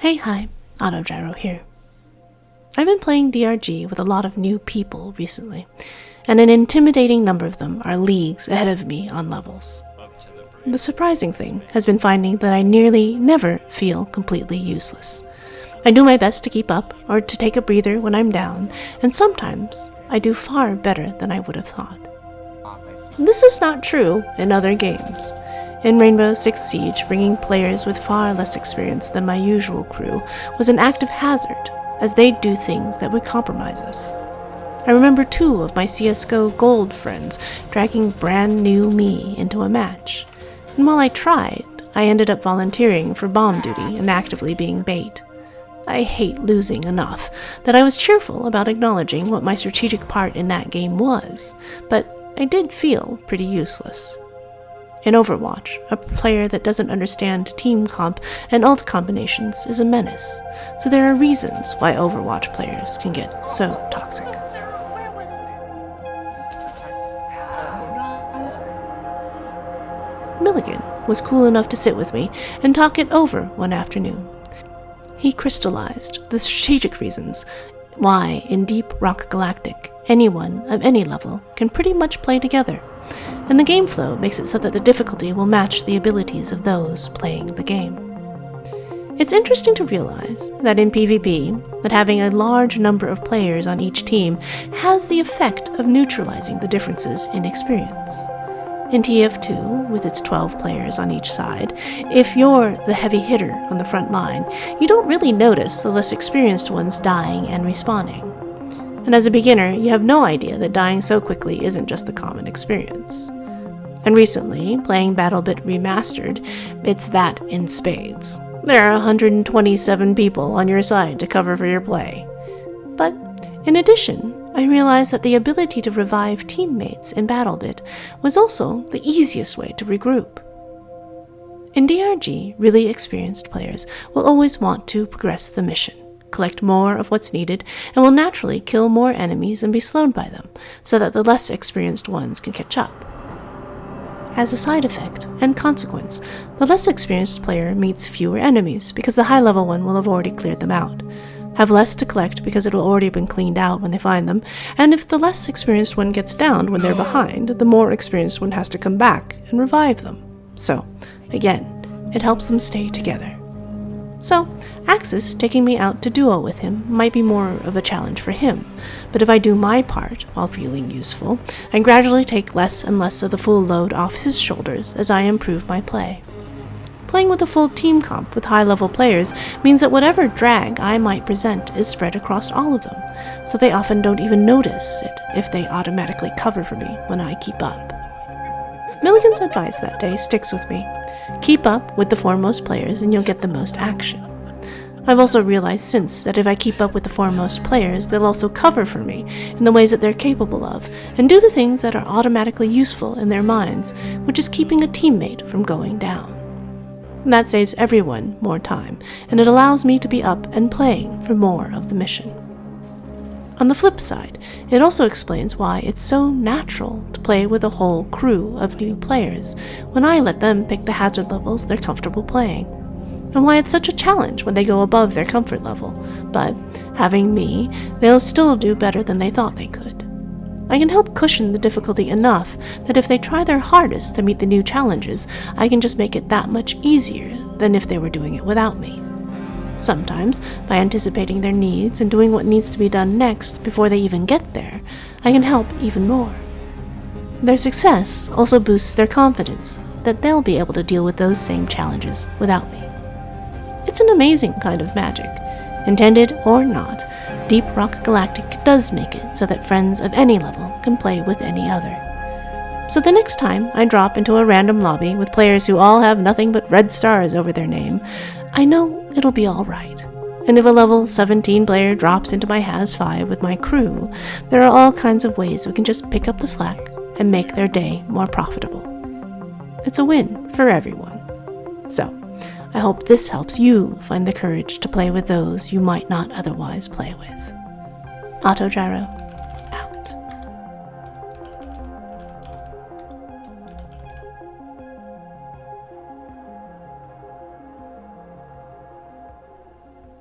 Hi, AutoGyro here. I've been playing DRG with a lot of new people recently, and an intimidating number of them are leagues ahead of me on levels. The surprising thing has been finding that I nearly never feel completely useless. I do my best to keep up or to take a breather when I'm down, and sometimes I do far better than I would have thought. This is not true in other games. In Rainbow Six Siege, bringing players with far less experience than my usual crew was an active hazard, as they'd do things that would compromise us. I remember 2 of my CSGO Gold friends dragging brand new me into a match, and while I tried, I ended up volunteering for bomb duty and actively being bait. I hate losing enough that I was cheerful about acknowledging what my strategic part in that game was, but I did feel pretty useless. In Overwatch, a player that doesn't understand team comp and ult combinations is a menace, so there are reasons why Overwatch players can get so toxic. Milligin was cool enough to sit with me and talk it over one afternoon. He crystallized the strategic reasons why in Deep Rock Galactic anyone of any level can pretty much play together, and the game flow makes it so that the difficulty will match the abilities of those playing the game. It's interesting to realize that in PvP, that having a large number of players on each team has the effect of neutralizing the differences in experience. In TF2, with its 12 players on each side, if you're the heavy hitter on the front line, you don't really notice the less experienced ones dying and respawning. And as a beginner, you have no idea that dying so quickly isn't just the common experience. And recently, playing BattleBit Remastered, it's that in spades. There are 127 people on your side to cover for your play. But in addition, I realized that the ability to revive teammates in BattleBit was also the easiest way to regroup. In DRG, really experienced players will always want to progress the mission, collect more of what's needed, and will naturally kill more enemies and be slowed by them, so that the less experienced ones can catch up. As a side effect and consequence, the less experienced player meets fewer enemies because the high-level one will have already cleared them out, have less to collect because it will already have been cleaned out when they find them, and if the less experienced one gets downed when they're behind, the more experienced one has to come back and revive them. So, again, it helps them stay together. So, Axis taking me out to duo with him might be more of a challenge for him, but if I do my part while feeling useful, I gradually take less and less of the full load off his shoulders as I improve my play. Playing with a full team comp with high-level players means that whatever drag I might present is spread across all of them, so they often don't even notice it if they automatically cover for me when I keep up. Milligan's advice that day sticks with me. Keep up with the foremost players and you'll get the most action. I've also realized since that if I keep up with the foremost players, they'll also cover for me in the ways that they're capable of, and do the things that are automatically useful in their minds, which is keeping a teammate from going down. And that saves everyone more time, and it allows me to be up and playing for more of the mission. On the flip side, it also explains why it's so natural to play with a whole crew of new players when I let them pick the hazard levels they're comfortable playing, and why it's such a challenge when they go above their comfort level, but having me, they'll still do better than they thought they could. I can help cushion the difficulty enough that if they try their hardest to meet the new challenges, I can just make it that much easier than if they were doing it without me. Sometimes, by anticipating their needs and doing what needs to be done next before they even get there, I can help even more. Their success also boosts their confidence that they'll be able to deal with those same challenges without me. It's an amazing kind of magic. Intended or not, Deep Rock Galactic does make it so that friends of any level can play with any other. So the next time I drop into a random lobby with players who all have nothing but red stars over their name, I know it'll be alright. And if a level 17 player drops into my Has 5 with my crew, there are all kinds of ways we can just pick up the slack and make their day more profitable. It's a win for everyone. So, I hope this helps you find the courage to play with those you might not otherwise play with. AutoGyro.